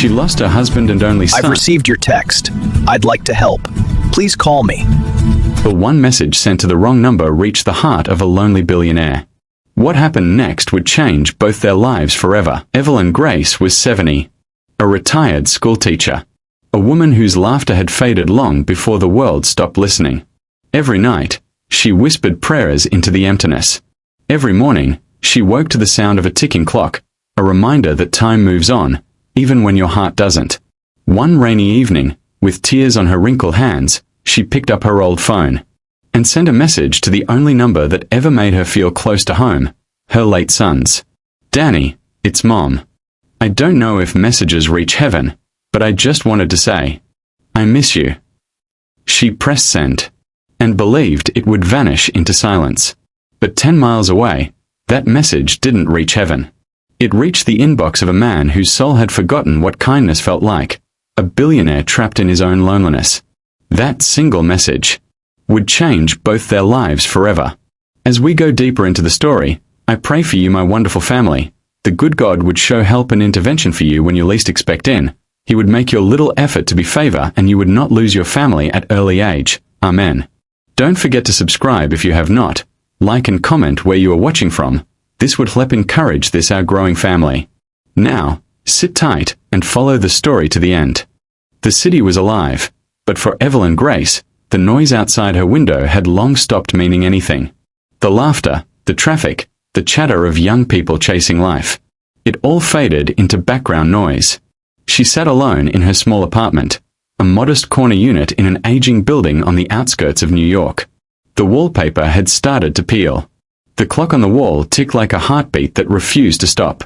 she lost her husband and only son. I've received your text. I'd like to help. Please call me. The one message sent to the wrong number reached the heart of a lonely billionaire. What happened next would change both their lives forever. Evelyn Grace was 70, a retired schoolteacher, a woman whose laughter had faded long before the world stopped listening. Every night, she whispered prayers into the emptiness. Every morning, she woke to the sound of a ticking clock, a reminder that time moves on, even when your heart doesn't. One rainy evening, with tears on her wrinkled hands, she picked up her old phone and sent a message to the only number that ever made her feel close to home, her late son's. "Danny, it's Mom. I don't know if messages reach heaven, but I just wanted to say, I miss you." She pressed send and believed it would vanish into silence. But 10 miles away, that message didn't reach heaven. It reached the inbox of a man whose soul had forgotten what kindness felt like, a billionaire trapped in his own loneliness. That single message would change both their lives forever. As we go deeper into the story, I pray for you, my wonderful family. The good God would show help and intervention for you when you least expect in. He would make your little effort to be favor, and you would not lose your family at early age. Amen. Don't forget to subscribe if you have not. Like and comment where you are watching from. This would help encourage this our growing family. Now, sit tight and follow the story to the end. The city was alive, but for Evelyn Grace, the noise outside her window had long stopped meaning anything. The laughter, the traffic, the chatter of young people chasing life. It all faded into background noise. She sat alone in her small apartment, a modest corner unit in an aging building on the outskirts of New York. The wallpaper had started to peel. The clock on the wall ticked like a heartbeat that refused to stop.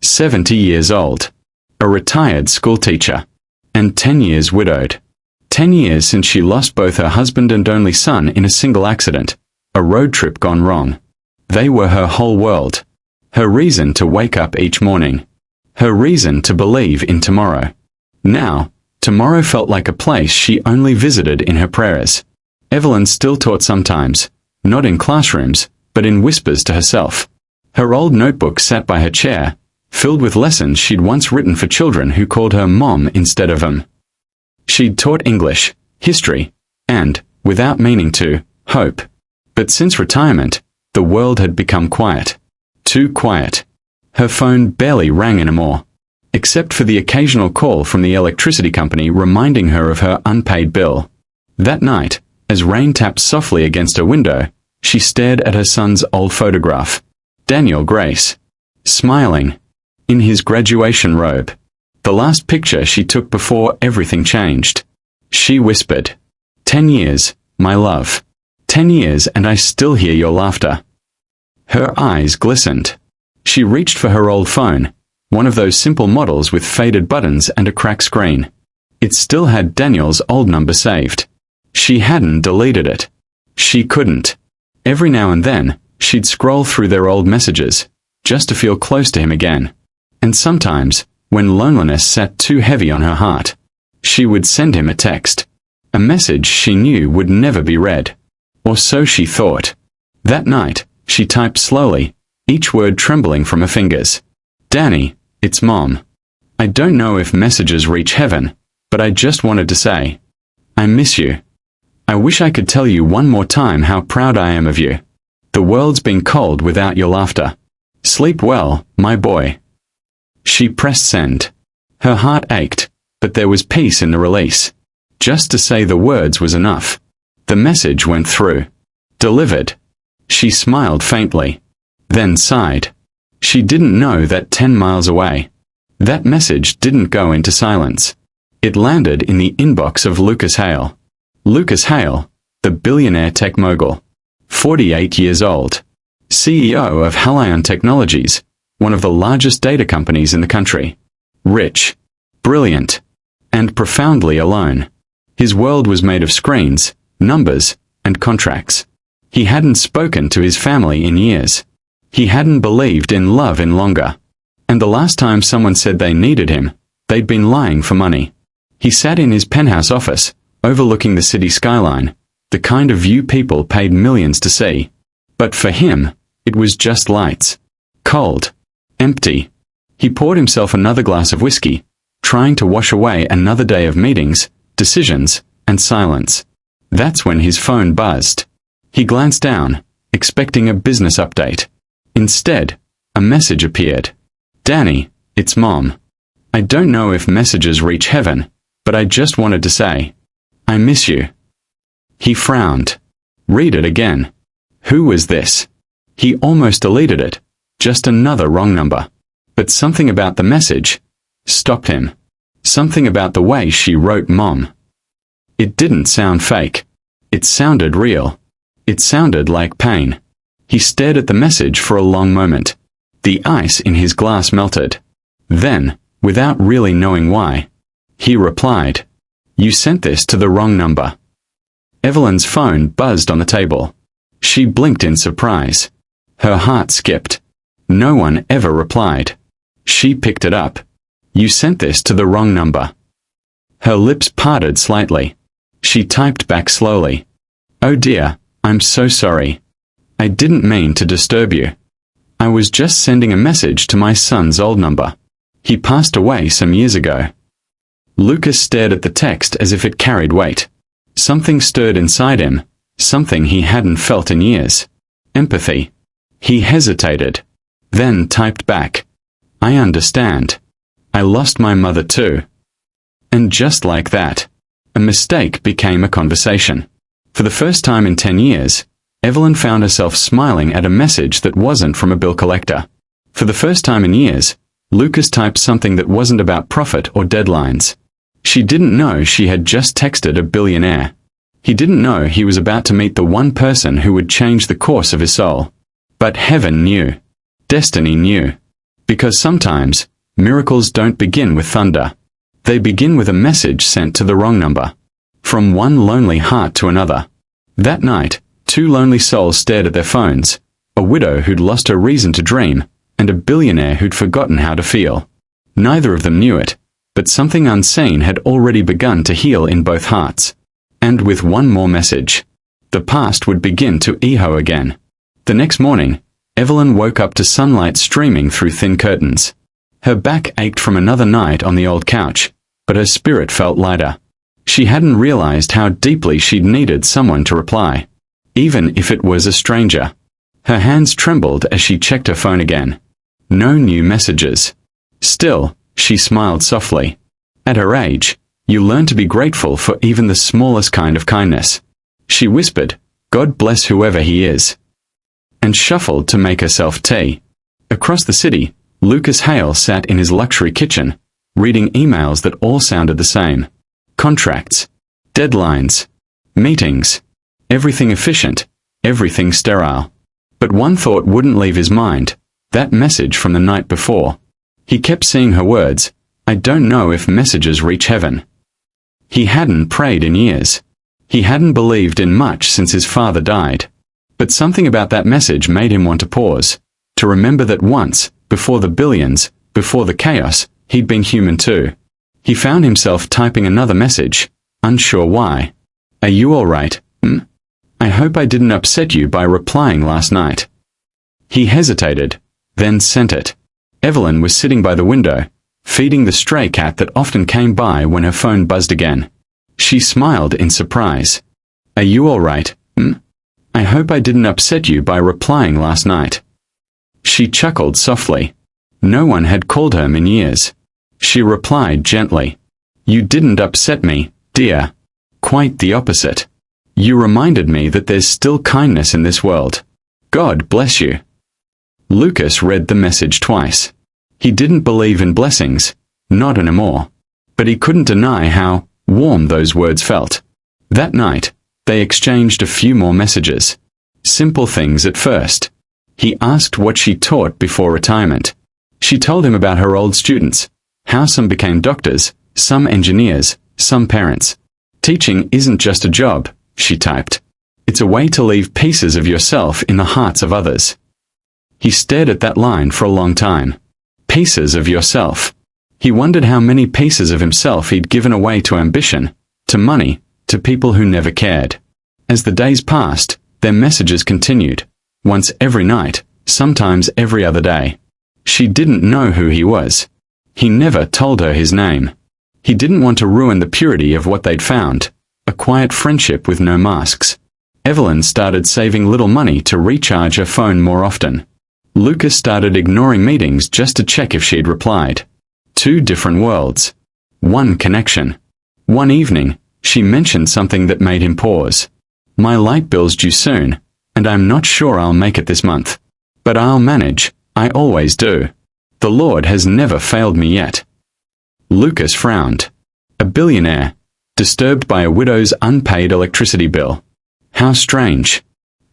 70 years old. A retired schoolteacher. And 10 years widowed. 10 years since she lost both her husband and only son in a single accident. A road trip gone wrong. They were her whole world. Her reason to wake up each morning. Her reason to believe in tomorrow. Now, tomorrow felt like a place she only visited in her prayers. Evelyn still taught sometimes, not in classrooms, but in whispers to herself. Her old notebook sat by her chair, filled with lessons she'd once written for children who called her Mom instead of She'd taught English, history, and, without meaning to, hope. But since retirement, the world had become quiet. Too quiet. Her phone barely rang anymore, except for the occasional call from the electricity company reminding her of her unpaid bill. That night, as rain tapped softly against her window, she stared at her son's old photograph. Daniel Grace. Smiling. In his graduation robe. The last picture she took before everything changed. She whispered, 10 years, my love. 10 years and I still hear your laughter. Her eyes glistened. She reached for her old phone, one of those simple models with faded buttons and a cracked screen. It still had Daniel's old number saved. She hadn't deleted it. She couldn't. Every now and then, she'd scroll through their old messages, just to feel close to him again. And sometimes, when loneliness sat too heavy on her heart, she would send him a text. A message she knew would never be read. Or so she thought. That night, she typed slowly, each word trembling from her fingers. Danny, it's Mom. I don't know if messages reach heaven, but I just wanted to say, I miss you. I wish I could tell you one more time how proud I am of you. The world's been cold without your laughter. Sleep well, my boy. She pressed send. Her heart ached, but there was peace in the release. Just to say the words was enough. The message went through. Delivered. She smiled faintly. Then sighed. She didn't know that 10 miles away, that message didn't go into silence. It landed in the inbox of Lucas Hale. Lucas Hale, the billionaire tech mogul. 48 years old. CEO of Halion Technologies, one of the largest data companies in the country. Rich, brilliant, and profoundly alone. His world was made of screens, numbers, and contracts. He hadn't spoken to his family in years. He hadn't believed in love in longer. And the last time someone said they needed him, they'd been lying for money. He sat in his penthouse office, overlooking the city skyline, the kind of view people paid millions to see. But for him, it was just lights. Cold. Empty. He poured himself another glass of whiskey, trying to wash away another day of meetings, decisions, and silence. That's when his phone buzzed. He glanced down, expecting a business update. Instead, a message appeared. "Danny, it's Mom. I don't know if messages reach heaven, but I just wanted to say, I miss you." He frowned. Read it again. Who was this? He almost deleted it. Just another wrong number. But something about the message stopped him. Something about the way she wrote Mom. It didn't sound fake. It sounded real. It sounded like pain. He stared at the message for a long moment. The ice in his glass melted. Then, without really knowing why, he replied, "You sent this to the wrong number." Evelyn's phone buzzed on the table. She blinked in surprise. Her heart skipped. No one ever replied. She picked it up. "You sent this to the wrong number." Her lips parted slightly. She typed back slowly. "Oh dear, I'm so sorry. I didn't mean to disturb you. I was just sending a message to my son's old number. He passed away some years ago." Lucas stared at the text as if it carried weight. Something stirred inside him, something he hadn't felt in years. Empathy. He hesitated, then typed back, "I understand. I lost my mother too." And just like that, a mistake became a conversation. For the first time in 10 years, Evelyn found herself smiling at a message that wasn't from a bill collector. For the first time in years, Lucas typed something that wasn't about profit or deadlines. She didn't know she had just texted a billionaire. He didn't know he was about to meet the one person who would change the course of his soul. But heaven knew. Destiny knew. Because sometimes, miracles don't begin with thunder. They begin with a message sent to the wrong number. From one lonely heart to another. That night, two lonely souls stared at their phones, a widow who'd lost her reason to dream, and a billionaire who'd forgotten how to feel. Neither of them knew it, but something unseen had already begun to heal in both hearts. And with one more message, the past would begin to echo again. The next morning, Evelyn woke up to sunlight streaming through thin curtains. Her back ached from another night on the old couch, but her spirit felt lighter. She hadn't realized how deeply she'd needed someone to reply, even if it was a stranger. Her hands trembled as she checked her phone again. No new messages. Still, she smiled softly. At her age, you learn to be grateful for even the smallest kind of kindness. She whispered, "God bless whoever he is," and shuffled to make herself tea. Across the city, Lucas Hale sat in his luxury kitchen, reading emails that all sounded the same. Contracts, deadlines, meetings, everything efficient, everything sterile. But one thought wouldn't leave his mind, that message from the night before. He kept seeing her words, "I don't know if messages reach heaven." He hadn't prayed in years. He hadn't believed in much since his father died. But something about that message made him want to pause, to remember that once, before the billions, before the chaos, he'd been human too. He found himself typing another message, unsure why. "Are you all right? I hope I didn't upset you by replying last night." He hesitated, then sent it. Evelyn was sitting by the window, feeding the stray cat that often came by when her phone buzzed again. She smiled in surprise. "Are you all right? I hope I didn't upset you by replying last night." She chuckled softly. No one had called her in years. She replied gently, "You didn't upset me, dear. Quite the opposite. You reminded me that there's still kindness in this world. God bless you." Lucas read the message twice. He didn't believe in blessings, not anymore. But he couldn't deny how warm those words felt. That night, they exchanged a few more messages. Simple things at first. He asked what she taught before retirement. She told him about her old students, how some became doctors, some engineers, some parents. "Teaching isn't just a job," she typed. "It's a way to leave pieces of yourself in the hearts of others." He stared at that line for a long time. Pieces of yourself. He wondered how many pieces of himself he'd given away to ambition, to money, to people who never cared. As the days passed, their messages continued. Once every night, sometimes every other day. She didn't know who he was. He never told her his name. He didn't want to ruin the purity of what they'd found, a quiet friendship with no masks. Evelyn started saving little money to recharge her phone more often. Lucas started ignoring meetings just to check if she'd replied. Two different worlds. One connection. One evening, she mentioned something that made him pause. "My light bill's due soon, and I'm not sure I'll make it this month. But I'll manage, I always do. The Lord has never failed me yet." Lucas frowned. A billionaire, disturbed by a widow's unpaid electricity bill. How strange.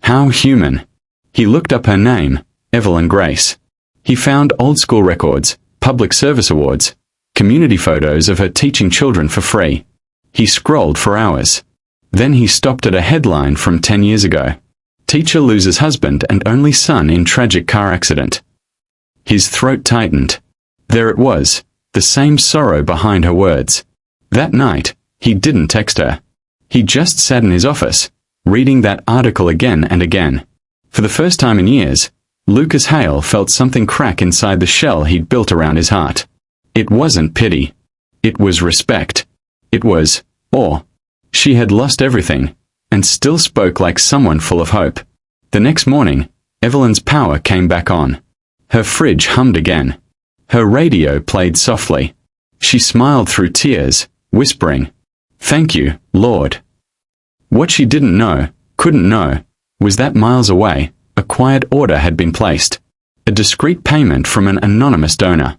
How human. He looked up her name, Evelyn Grace. He found old school records, public service awards, community photos of her teaching children for free. He scrolled for hours. Then he stopped at a headline from 10 years ago. Teacher loses husband and only son in tragic car accident. His throat tightened. There it was, the same sorrow behind her words. That night, he didn't text her. He just sat in his office, reading that article again and again. For the first time in years, Lucas Hale felt something crack inside the shell he'd built around his heart. It wasn't pity. It was respect. It was awe. She had lost everything, and still spoke like someone full of hope. The next morning, Evelyn's power came back on. Her fridge hummed again. Her radio played softly. She smiled through tears, whispering, "Thank you, Lord." What she didn't know, couldn't know, was that miles away, a quiet order had been placed. A discreet payment from an anonymous donor.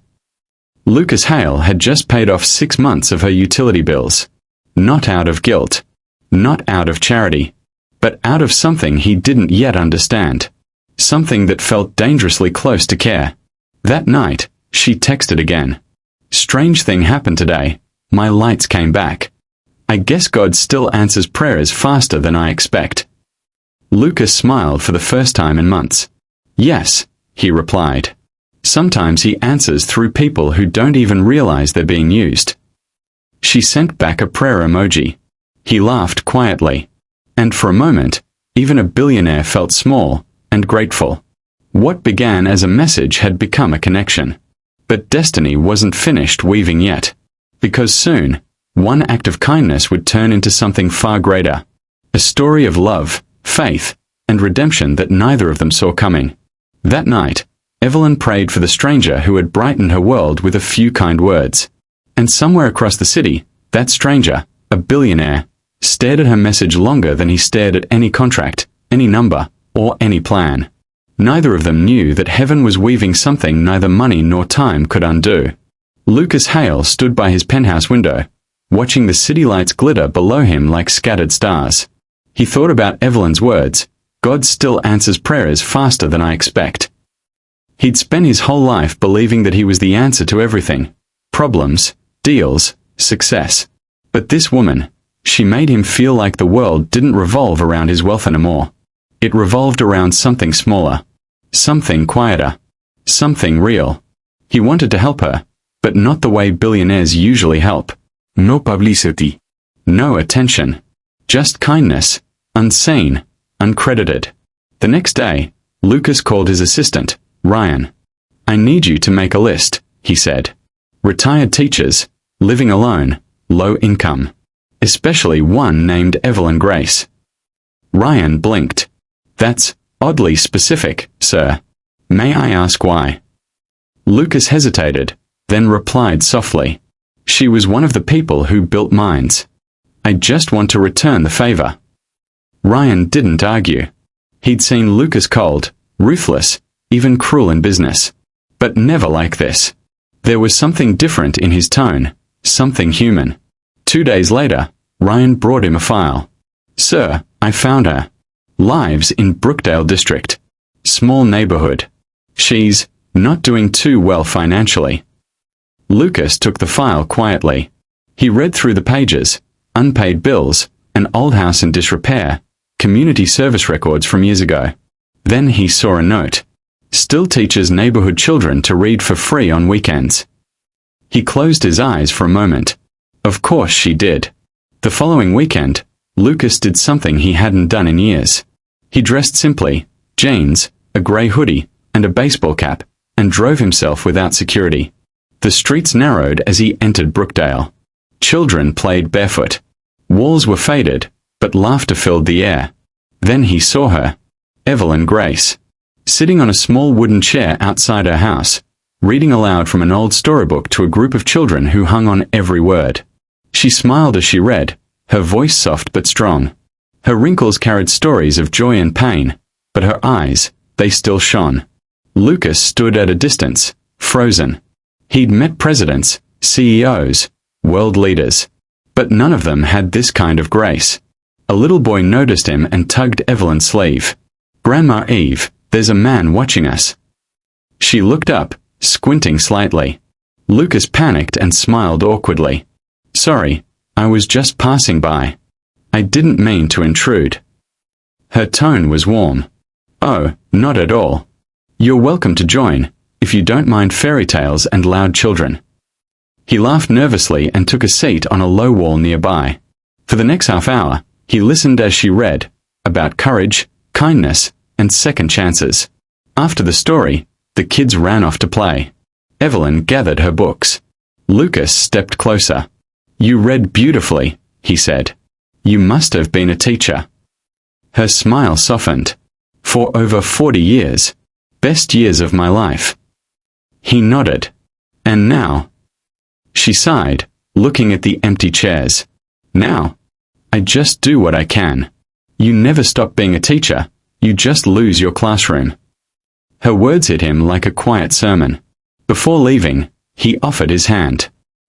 Lucas Hale had just paid off 6 months of her utility bills. Not out of guilt. Not out of charity. But out of something he didn't yet understand. Something that felt dangerously close to care. That night, she texted again. "Strange thing happened today. My lights came back. I guess God still answers prayers faster than I expect." Lucas smiled for the first time in months. "Yes," he replied. "Sometimes he answers through people who don't even realize they're being used." She sent back a prayer emoji. He laughed quietly. And for a moment, even a billionaire felt small and grateful. What began as a message had become a connection. But destiny wasn't finished weaving yet. Because soon, one act of kindness would turn into something far greater. A story of love, faith, and redemption that neither of them saw coming. That night, Evelyn prayed for the stranger who had brightened her world with a few kind words. And somewhere across the city, that stranger, a billionaire, stared at her message longer than he stared at any contract, any number, or any plan. Neither of them knew that heaven was weaving something neither money nor time could undo. Lucas Hale stood by his penthouse window, watching the city lights glitter below him like scattered stars. He thought about Evelyn's words, "God still answers prayers faster than I expect." He'd spent his whole life believing that he was the answer to everything. Problems, deals, success. But this woman, she made him feel like the world didn't revolve around his wealth anymore. It revolved around something smaller. Something quieter. Something real. He wanted to help her, but not the way billionaires usually help. No publicity. No attention. Just kindness. Unseen. Uncredited. The next day, Lucas called his assistant, Ryan. "I need you to make a list," he said. "Retired teachers, living alone, low income. Especially one named Evelyn Grace." Ryan blinked. "That's oddly specific, sir. May I ask why?" Lucas hesitated, then replied softly. "She was one of the people who built mines. I just want to return the favor." Ryan didn't argue. He'd seen Lucas cold, ruthless, even cruel in business. But never like this. There was something different in his tone, something human. 2 days later, Ryan brought him a file. "Sir, I found her. Lives in Brookdale District. Small neighborhood. She's not doing too well financially." Lucas took the file quietly. He read through the pages, unpaid bills, an old house in disrepair, community service records from years ago. Then he saw a note. Still teaches neighborhood children to read for free on weekends. He closed his eyes for a moment. Of course she did. The following weekend, Lucas did something he hadn't done in years. He dressed simply, jeans, a gray hoodie, and a baseball cap, and drove himself without security. The streets narrowed as he entered Brookdale. Children played barefoot. Walls were faded, but laughter filled the air. Then he saw her, Evelyn Grace, sitting on a small wooden chair outside her house, reading aloud from an old storybook to a group of children who hung on every word. She smiled as she read, her voice soft but strong. Her wrinkles carried stories of joy and pain, but her eyes, they still shone. Lucas stood at a distance, frozen. He'd met presidents, CEOs, world leaders, but none of them had this kind of grace. A little boy noticed him and tugged Evelyn's sleeve. "Grandma Eve, there's a man watching us." She looked up, squinting slightly. Lucas panicked and smiled awkwardly. "Sorry, I was just passing by. I didn't mean to intrude." Her tone was warm. "Oh, not at all. You're welcome to join, if you don't mind fairy tales and loud children." He laughed nervously and took a seat on a low wall nearby. For the next half hour, he listened as she read, about courage, kindness, and second chances. After the story, the kids ran off to play. Evelyn gathered her books. Lucas stepped closer. "You read beautifully," he said. "You must have been a teacher." Her smile softened. "For over 40 years. Best years of my life." He nodded. "And now?" She sighed, looking at the empty chairs. "Now? I just do what I can. You never stop being a teacher, you just lose your classroom." Her words hit him like a quiet sermon. Before leaving, he offered his hand.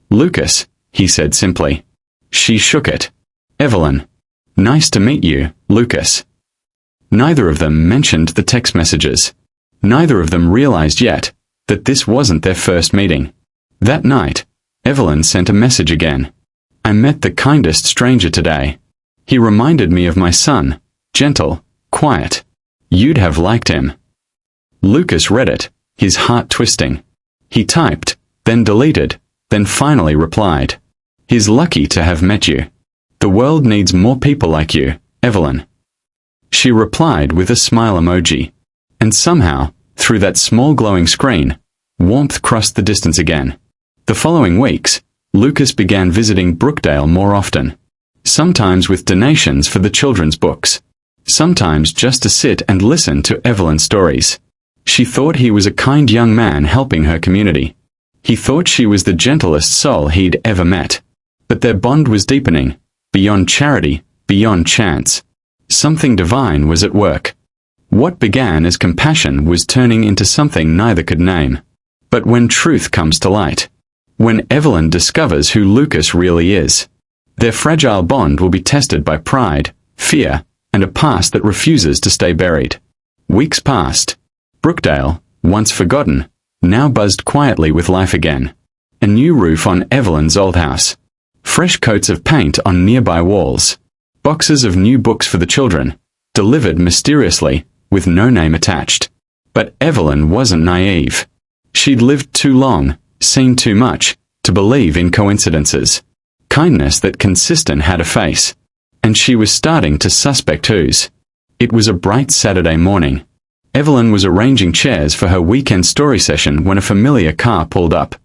"Lucas," he said simply. She shook it. "Evelyn." "Nice to meet you, Lucas." Neither of them mentioned the text messages. Neither of them realized yet that this wasn't their first meeting. That night, Evelyn sent a message again. "I met the kindest stranger today. He reminded me of my son, gentle, quiet. You'd have liked him." Lucas read it, his heart twisting. He typed, then deleted, then finally replied. "He's lucky to have met you. The world needs more people like you, Evelyn." She replied with a smile emoji. And somehow, through that small glowing screen, warmth crossed the distance again. The following weeks, Lucas began visiting Brookdale more often. Sometimes with donations for the children's books. Sometimes just to sit and listen to Evelyn's stories. She thought he was a kind young man helping her community. He thought she was the gentlest soul he'd ever met. But their bond was deepening, beyond charity, beyond chance. Something divine was at work. What began as compassion was turning into something neither could name. But when truth comes to light, when Evelyn discovers who Lucas really is, their fragile bond will be tested by pride, fear, and a past that refuses to stay buried. Weeks passed. Brookdale, once forgotten, now buzzed quietly with life again. A new roof on Evelyn's old house. Fresh coats of paint on nearby walls. Boxes of new books for the children, delivered mysteriously, with no name attached. But Evelyn wasn't naive. She'd lived too long, seen too much, to believe in coincidences. Kindness that consistent had a face. And she was starting to suspect whose. It was a bright Saturday morning. Evelyn was arranging chairs for her weekend story session when a familiar car pulled up.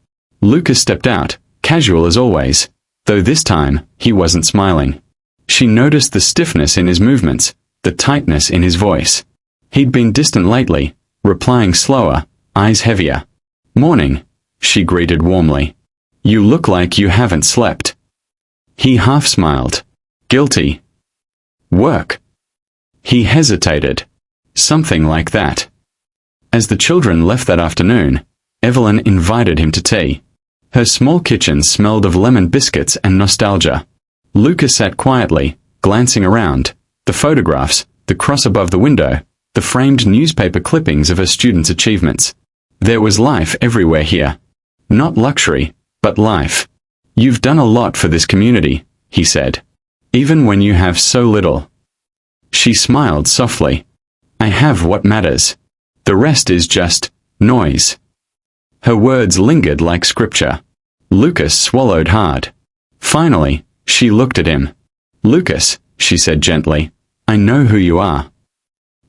Lucas stepped out, casual as always, though this time, he wasn't smiling. She noticed the stiffness in his movements, the tightness in his voice. He'd been distant lately, replying slower, eyes heavier. "Morning," she greeted warmly. "You look like you haven't slept." He half smiled. "Guilty." "Work." He hesitated. "Something like that." As the children left that afternoon, Evelyn invited him to tea. Her small kitchen smelled of lemon biscuits and nostalgia. Lucas sat quietly, glancing around, the photographs, the cross above the window, the framed newspaper clippings of her students' achievements. There was life everywhere here. Not luxury, but life. "You've done a lot for this community," he said. "Even when you have so little." She smiled softly. "I have what matters. The rest is just noise." Her words lingered like scripture. Lucas swallowed hard. Finally, she looked at him. "Lucas," she said gently, "I know who you are."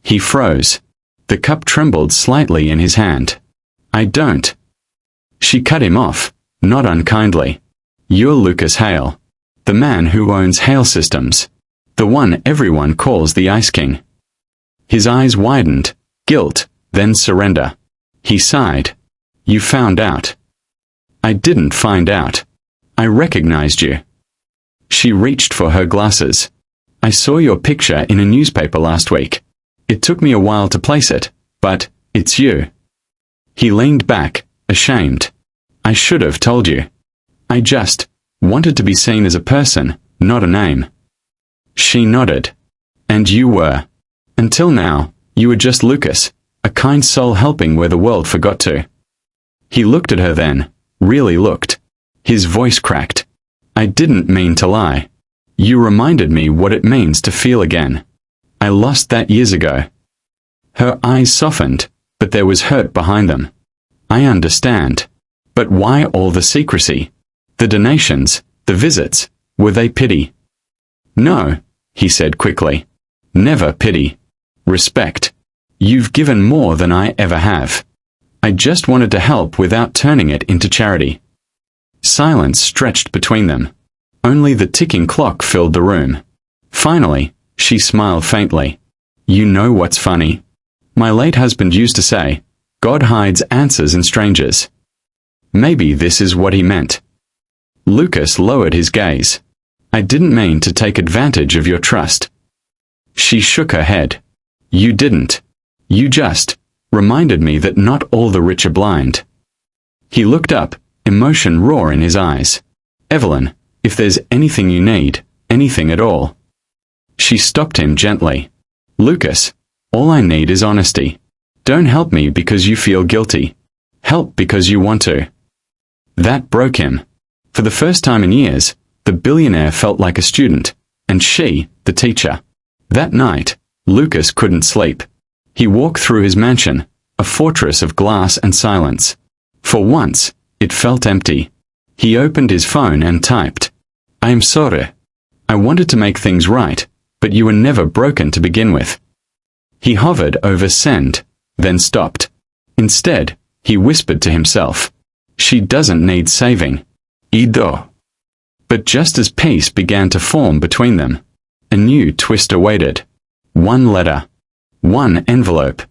He froze. The cup trembled slightly in his hand. "I don't." She cut him off. not unkindly. You're Lucas Hale, the man who owns Hale Systems, the one everyone calls the Ice King. His eyes widened, guilt, then surrender. He sighed. You found out. I didn't find out. I recognized you. She reached for her glasses. I saw your picture in a newspaper last week. It took me a while to place it, but it's you. He leaned back, ashamed. I should have told you. I just wanted to be seen as a person, not a name. She nodded. And you were. Until now, you were just Lucas, a kind soul helping where the world forgot to. He looked at her then, really looked. His voice cracked. I didn't mean to lie. You reminded me what it means to feel again. I lost that years ago. Her eyes softened, but there was hurt behind them. I understand. But why all the secrecy? The donations, the visits, were they pity? No, he said quickly. Never pity. Respect. You've given more than I ever have. I just wanted to help without turning it into charity. Silence stretched between them. Only the ticking clock filled the room. Finally, she smiled faintly. You know what's funny? My late husband used to say, God hides answers in strangers. Maybe this is what he meant. Lucas lowered his gaze. I didn't mean to take advantage of your trust. She shook her head. You didn't. You just reminded me that not all the rich are blind. He looked up, emotion raw in his eyes. Evelyn, if there's anything you need, anything at all. She stopped him gently. Lucas, all I need is honesty. Don't help me because you feel guilty. Help because you want to. That broke him. For the first time in years, the billionaire felt like a student, and she, the teacher. That night, Lucas couldn't sleep. He walked through his mansion, a fortress of glass and silence. For once, it felt empty. He opened his phone and typed, I am sorry. I wanted to make things right, but you were never broken to begin with. He hovered over send, then stopped. Instead, he whispered to himself, she doesn't need saving. Ido. But just as peace began to form between them, a new twist awaited. One letter, one envelope,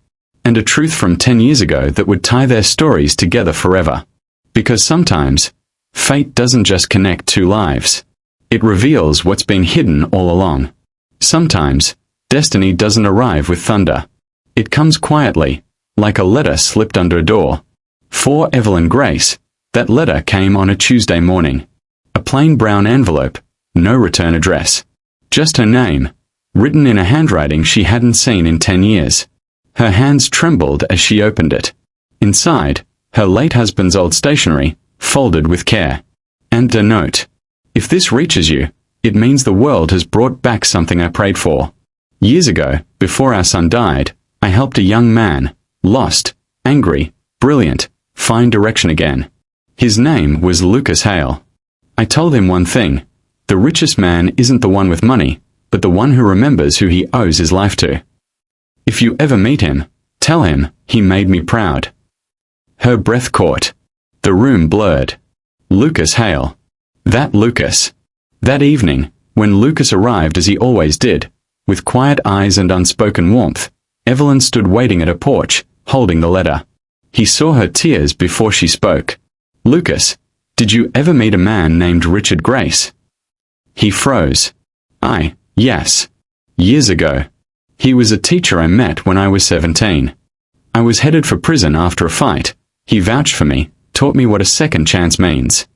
and a truth from 10 years ago that would tie their stories together forever. Because sometimes, fate doesn't just connect two lives. It reveals what's been hidden all along. Sometimes, destiny doesn't arrive with thunder. It comes quietly, like a letter slipped under a door. For Evelyn Grace, that letter came on a Tuesday morning. A plain brown envelope, no return address. Just her name, written in a handwriting she hadn't seen in 10 years. Her hands trembled as she opened it. Inside, her late husband's old stationery, folded with care. And a note. If this reaches you, it means the world has brought back something I prayed for. Years ago, before our son died, I helped a young man, lost, angry, brilliant, find direction again. His name was Lucas Hale. I told him one thing. The richest man isn't the one with money, but the one who remembers who he owes his life to. If you ever meet him, tell him he made me proud. Her breath caught. The room blurred. Lucas Hale. That Lucas. That evening, when Lucas arrived as he always did, with quiet eyes and unspoken warmth, Evelyn stood waiting at her porch, holding the letter. He saw her tears before she spoke. Lucas, did you ever meet a man named Richard Grace? He froze. Yes. Years ago. He was a teacher I met when I was 17. I was headed for prison after a fight. He vouched for me, taught me what a second chance means.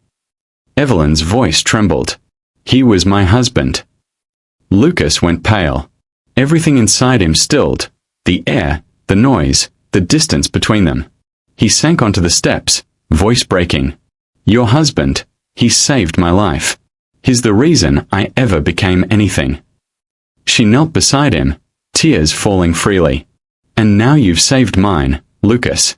Evelyn's voice trembled. He was my husband. Lucas went pale. Everything inside him stilled. The air, the noise, the distance between them. He sank onto the steps, voice breaking. Your husband, he saved my life. He's the reason I ever became anything. She knelt beside him, tears falling freely. And now you've saved mine, Lucas.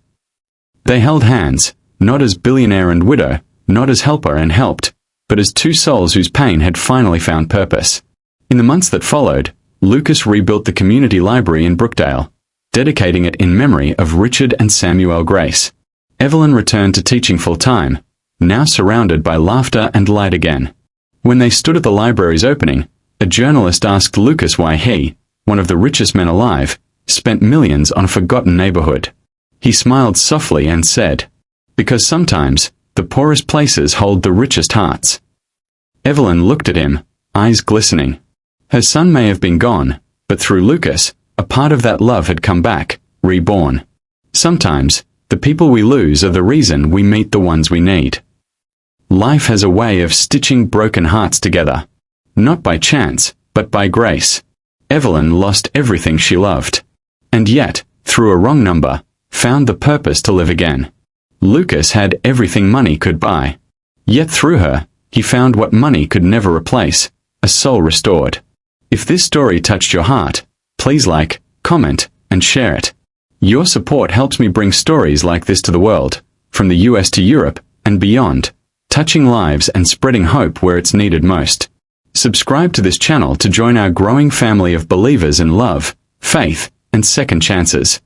They held hands, not as billionaire and widow, not as helper and helped, but as two souls whose pain had finally found purpose. In the months that followed, Lucas rebuilt the community library in Brookdale, dedicating it in memory of Richard and Samuel Grace. Evelyn returned to teaching full-time, now surrounded by laughter and light again. When they stood at the library's opening, a journalist asked Lucas why he, one of the richest men alive, spent millions on a forgotten neighborhood. He smiled softly and said, "Because sometimes, the poorest places hold the richest hearts." Evelyn looked at him, eyes glistening. Her son may have been gone, but through Lucas, a part of that love had come back, reborn. Sometimes, the people we lose are the reason we meet the ones we need. Life has a way of stitching broken hearts together. Not by chance, but by grace. Evelyn lost everything she loved. And yet, through a wrong number, found the purpose to live again. Lucas had everything money could buy. Yet through her, he found what money could never replace, a soul restored. If this story touched your heart, please like, comment, and share it. Your support helps me bring stories like this to the world, from the US to Europe, and beyond, touching lives and spreading hope where it's needed most. Subscribe to this channel to join our growing family of believers in love, faith, and second chances.